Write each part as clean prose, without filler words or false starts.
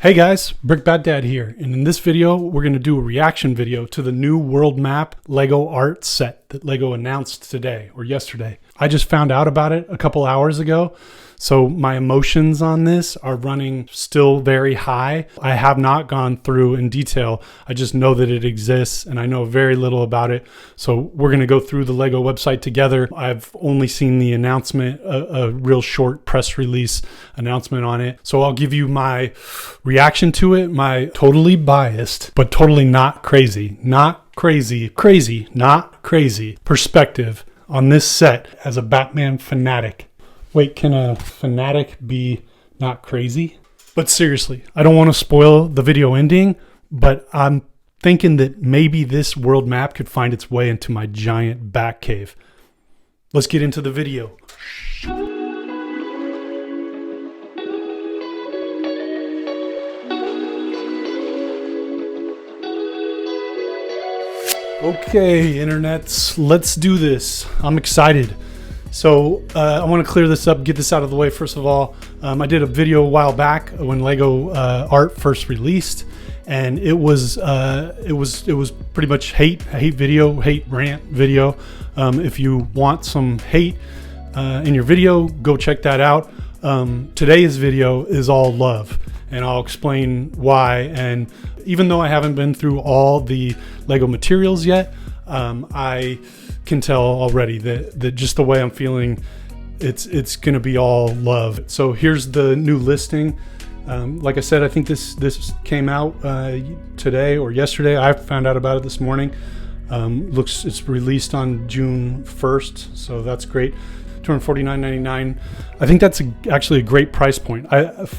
Hey guys, BrickBatDad here, and in this video we're going to do a reaction video to the new world map Lego art set that Lego announced today or yesterday. I just found out about it a couple hours ago, so my emotions on this are running still very high. I have not gone through in detail. I just know that it exists and I know very little about it. So we're going to go through the Lego website together. I've only seen the announcement, a real short press release announcement on it. So I'll give you my reaction to it, my totally biased, but totally not crazy perspective on this set as a Batman fanatic. Wait, can a fanatic be not crazy? But seriously, I don't want to spoil the video ending, but I'm thinking that maybe this world map could find its way into my giant bat cave. Let's get into the video. Okay, internets, let's do this. I'm excited. So I want to clear this up, get this out of the way. First of all, I did a video a while back when Lego art first released, and it was pretty much hate rant video. If you want some hate in your video, go check that out. Today's video is all love, and I'll explain why. And even though I haven't been through all the Lego materials yet, I can tell already that just the way I'm feeling, it's gonna be all love. So here's the new listing. Like I said, I think this came out today or yesterday. I found out about it this morning. It's released on June 1st, so that's great. $249.99. I think that's actually a great price point.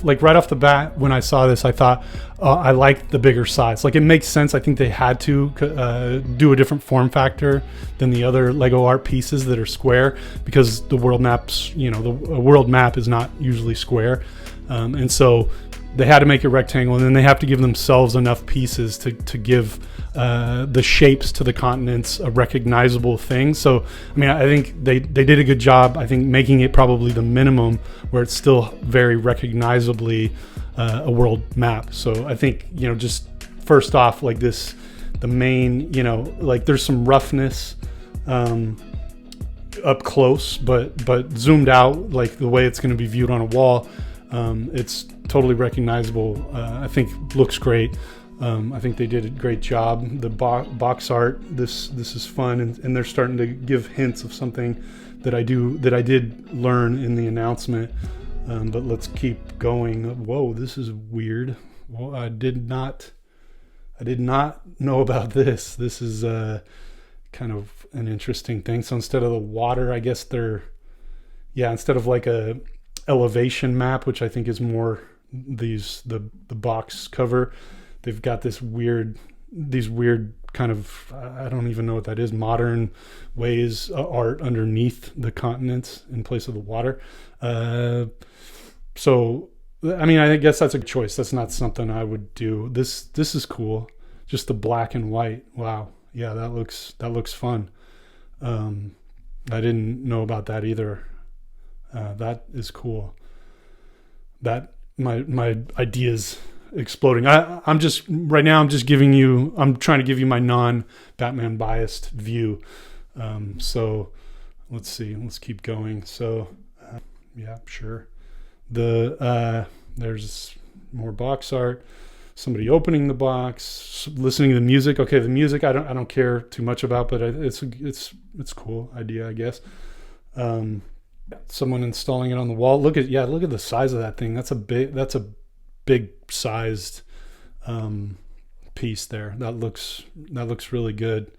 Like right off the bat when I saw this, I thought I liked the bigger size. Like it makes sense. I think they had to do a different form factor than the other Lego art pieces that are square, because the world maps, the world map is not usually square, and so they had to make it rectangle, and then they have to give themselves enough pieces to give the shapes to the continents a recognizable thing. So, I mean, I think they did a good job, I think, making it probably the minimum where it's still very recognizably a world map. So I think, just first off, like the main, like there's some roughness up close, but zoomed out, like the way it's going to be viewed on a wall, it's totally recognizable. I think looks great. I think they did a great job. The box art, this is fun, and they're starting to give hints of something that I did learn in the announcement. But let's keep going. Whoa, this is weird. Well, I did not know about this. This is kind of an interesting thing. So instead of the water, I guess instead of like a elevation map, which I think is more the box cover, they've got these weird kind of, I don't even know what that is, modern ways art underneath the continents in place of the water. So I mean, I guess that's a choice. That's not something I would do. This is cool. Just the black and white. Wow. Yeah, that looks fun. I didn't know about that either. That is cool. That my ideas exploding. I'm just giving you, I'm trying to give you my non-Batman biased view. So let's see, let's keep going. So yeah, sure. There's more box art, somebody opening the box, listening to the music. Okay, the music I don't care too much about, but it's cool idea, I guess. Someone installing it on the wall. Look at the size of that thing. That's a big sized piece there. That looks really good.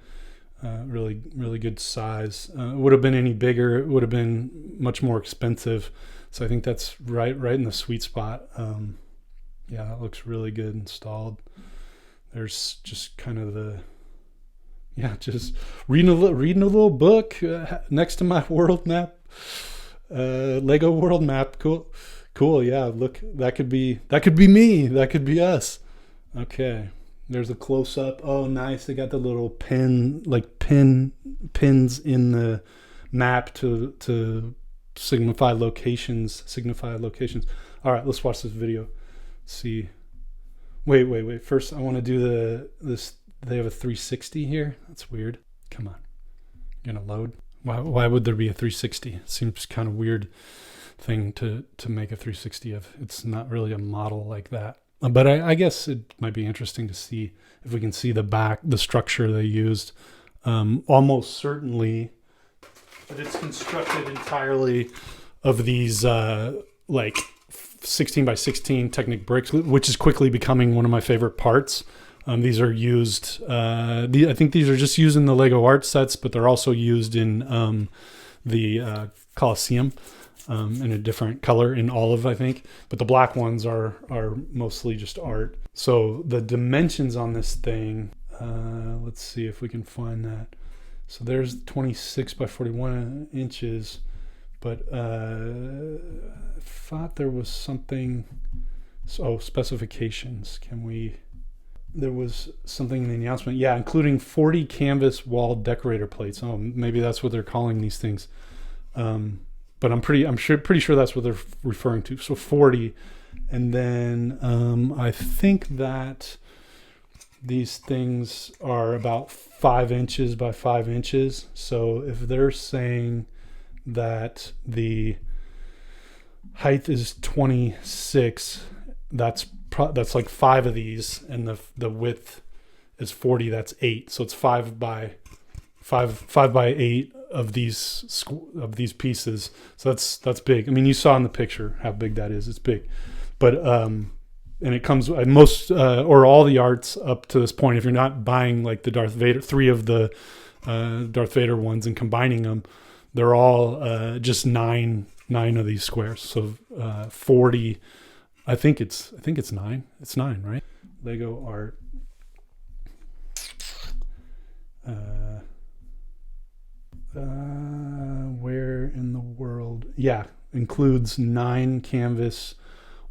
Really good size. It would have been any bigger, it would have been much more expensive. So I think that's right in the sweet spot. Yeah, that looks really good installed. There's just kind of just reading a little book next to my world map. Lego world map. Cool. Yeah, look, that could be me, that could be us. Okay, there's a close-up. Oh, nice. They got the little pins in the map to signify locations. All right, let's watch this video. See Wait. First, I want to do this. They have a 360 here. That's weird. Come on. You're going to load? Why would there be a 360? It seems kind of weird thing to make a 360 of. It's not really a model like that. But I guess it might be interesting to see if we can see the structure they used. Almost certainly, but it's constructed entirely of these like 16 by 16 Technic bricks, which is quickly becoming one of my favorite parts. These are used, I think these are just used in the Lego art sets, but they're also used in the Colosseum in a different color, in olive, I think. But the black ones are mostly just art. So the dimensions on this thing, let's see if we can find that. So there's 26 by 41 inches, but I thought there was something, specifications. There was something in the announcement. Yeah, including 40 canvas wall decorator plates. Oh, maybe that's what they're calling these things. But I'm pretty sure that's what they're referring to. So 40. And then I think that these things are about 5 inches by 5 inches. So if they're saying that the height is 26, that's like 5 of these, and the width is 40. That's 8. So it's 5 by 8 of these pieces. So that's big. I mean, you saw in the picture how big that is. It's big, but and it comes most or all the arts up to this point. If you're not buying like the Darth Vader, 3 of the Darth Vader ones and combining them, they're all just 9 of these squares. So 40. I think it's 9. It's 9, right? Lego art. Where in the world? Yeah, includes 9 canvas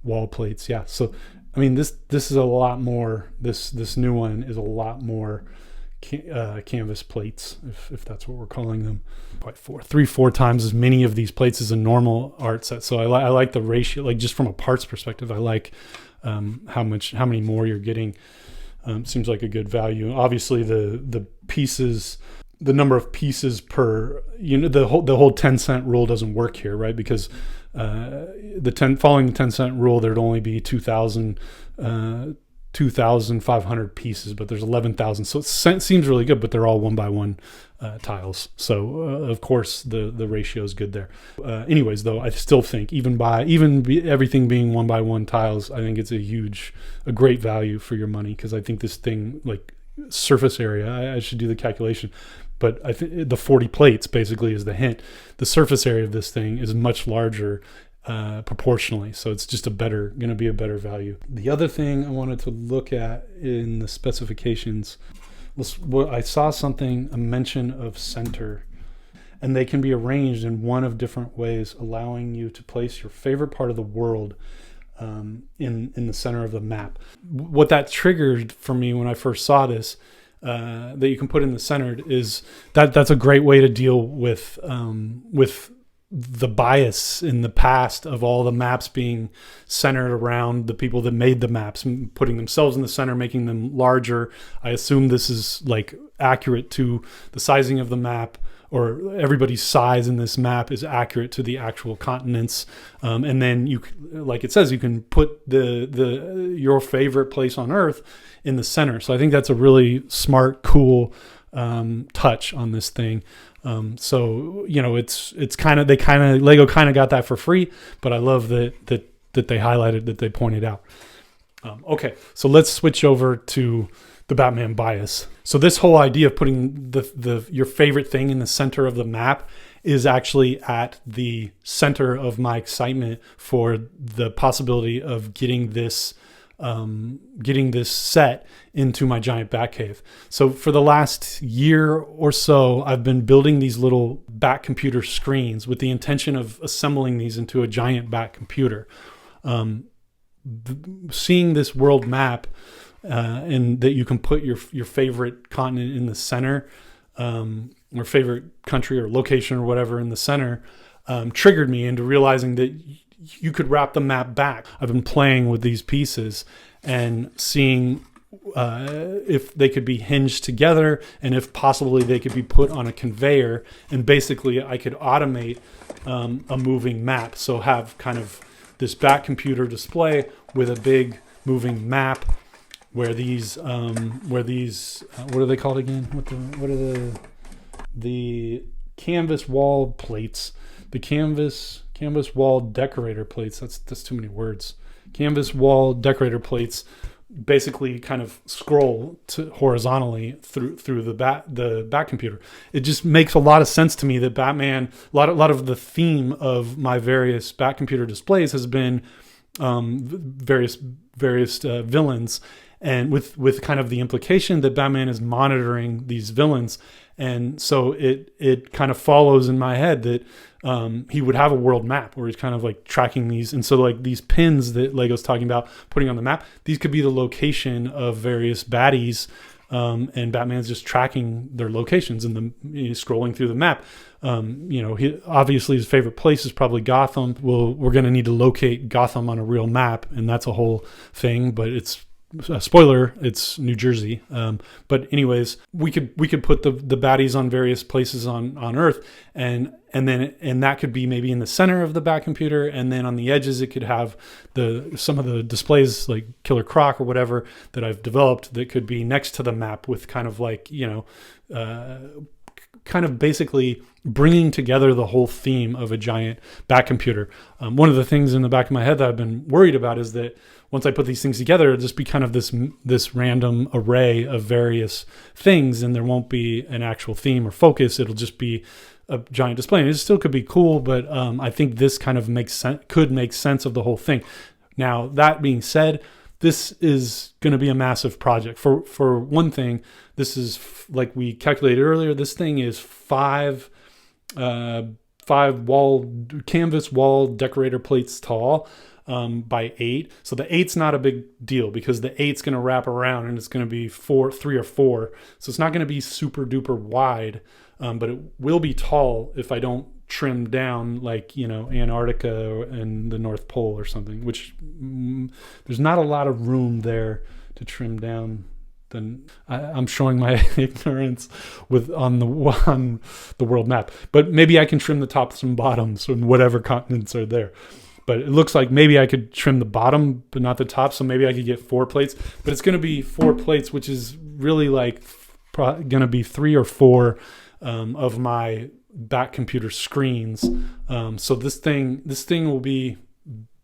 wall plates. Yeah. So, I mean, this is a lot more. This new one is a lot more canvas plates, if that's what we're calling them. Quite 4 times as many of these plates as a normal art set. So I like the ratio, like just from a parts perspective. I like how many more you're getting. Seems like a good value. Obviously, the pieces, the number of pieces per, the whole 10-cent rule doesn't work here, right? Because following the 10-cent rule, there'd only be 2,500 pieces, but there's 11,000. So it seems really good, but they're all 1x1 tiles. So of course the ratio is good there. Anyways, though, I still think everything being 1x1 tiles, I think it's a great value for your money, because I think this thing, like surface area, I should do the calculation, but I think the 40 plates basically is the hint. The surface area of this thing is much larger proportionally, so it's just going to be a better value. The other thing I wanted to look at in the specifications was I saw a mention of center, and they can be arranged in one of different ways, allowing you to place your favorite part of the world in the center of the map. What that triggered for me when I first saw this, that you can put in the center, is that's a great way to deal with the bias in the past of all the maps being centered around the people that made the maps, putting themselves in the center, making them larger. I assume this is like accurate to the sizing of the map, or everybody's size in this map is accurate to the actual continents. And then you, like it says, you can put your favorite place on Earth in the center. So I think that's a really smart, cool touch on this thing. So it's kind of Lego kind of got that for free, but I love that they highlighted, that they pointed out. Okay, so let's switch over to the Batman bias. So this whole idea of putting your favorite thing in the center of the map is actually at the center of my excitement for the possibility of getting this set into my giant bat cave. So for the last year or so, I've been building these little bat computer screens with the intention of assembling these into a giant bat computer. Seeing this world map, and that you can put your favorite continent in the center, or favorite country or location or whatever in the center, triggered me into realizing that you could wrap the map back. I've been playing with these pieces, and seeing if they could be hinged together, and if possibly they could be put on a conveyor, and basically I could automate a moving map. So have kind of this back computer display with a big moving map where these what are they called again? What are the canvas wall plates? The canvas wall decorator plates. That's too many words. Canvas wall decorator plates basically kind of scroll horizontally through the back computer. It just makes a lot of sense to me that Batman, a lot of the theme of my various back computer displays has been various villains, and with kind of the implication that Batman is monitoring these villains. And so it kind of follows in my head that he would have a world map where he's kind of like tracking these. And so like these pins that Lego's talking about putting on the map, these could be the location of various baddies, and Batman's just tracking their locations and he's scrolling through the map. Obviously his favorite place is probably Gotham. Well, we're going to need to locate Gotham on a real map, and that's a whole thing, but it's spoiler, it's New Jersey. But anyways, we could put the baddies on various places on Earth, and that could be maybe in the center of the back computer, and then on the edges it could have some of the displays like Killer Croc or whatever that I've developed that could be next to the map with kind of like, kind of basically bringing together the whole theme of a giant back computer. One of the things in the back of my head that I've been worried about is that once I put these things together, it'll just be kind of this random array of various things, and there won't be an actual theme or focus. It'll just be a giant display, and it still could be cool, but I think this kind of could make sense of the whole thing. Now, that being said, this is going to be a massive project. For one thing, this is, like we calculated earlier, this thing is five canvas wall decorator plates tall, by 8. So the 8's not a big deal because the 8's going to wrap around and it's going to be 3 or 4. So it's not going to be super duper wide, but it will be tall if I don't trim down like, Antarctica and the North Pole or something, which there's not a lot of room there to trim down. Then I'm showing my ignorance on the world map, but maybe I can trim the tops and bottoms and whatever continents are there. But it looks like maybe I could trim the bottom, but not the top. So maybe I could get 4 plates, but it's going to be 4 plates, which is really like going to be 3 or 4 of my back computer screens. So this thing will be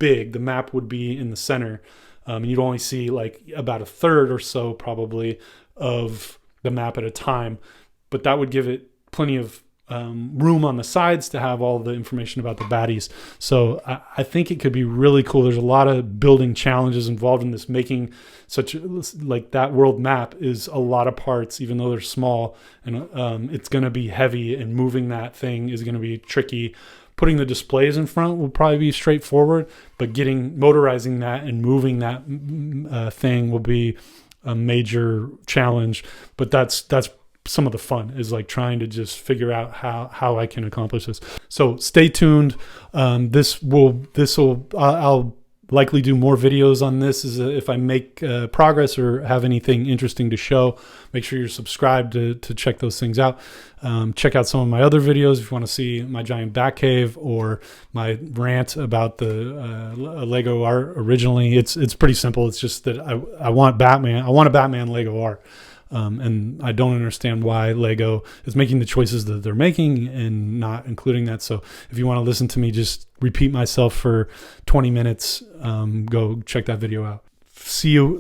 big. The map would be in the center. And you'd only see like about a third or so probably of the map at a time, but that would give it plenty of room on the sides to have all the information about the baddies. So I think it could be really cool. There's a lot of building challenges involved in this. Making like that world map is a lot of parts, even though they're small, and it's going to be heavy, and moving that thing is going to be tricky. Putting the displays in front will probably be straightforward, but motorizing that and moving that thing will be a major challenge. But that's some of the fun, is like trying to just figure out how I can accomplish this. So stay tuned. I'll likely do more videos on this if I make progress or have anything interesting to show. Make sure you're subscribed to check those things out. Check out some of my other videos if you want to see my giant bat cave or my rant about the Lego art originally. It's pretty simple. It's just that I want Batman. I want a Batman Lego art. And I don't understand why Lego is making the choices that they're making and not including that. So if you want to listen to me just repeat myself for 20 minutes, go check that video out. See you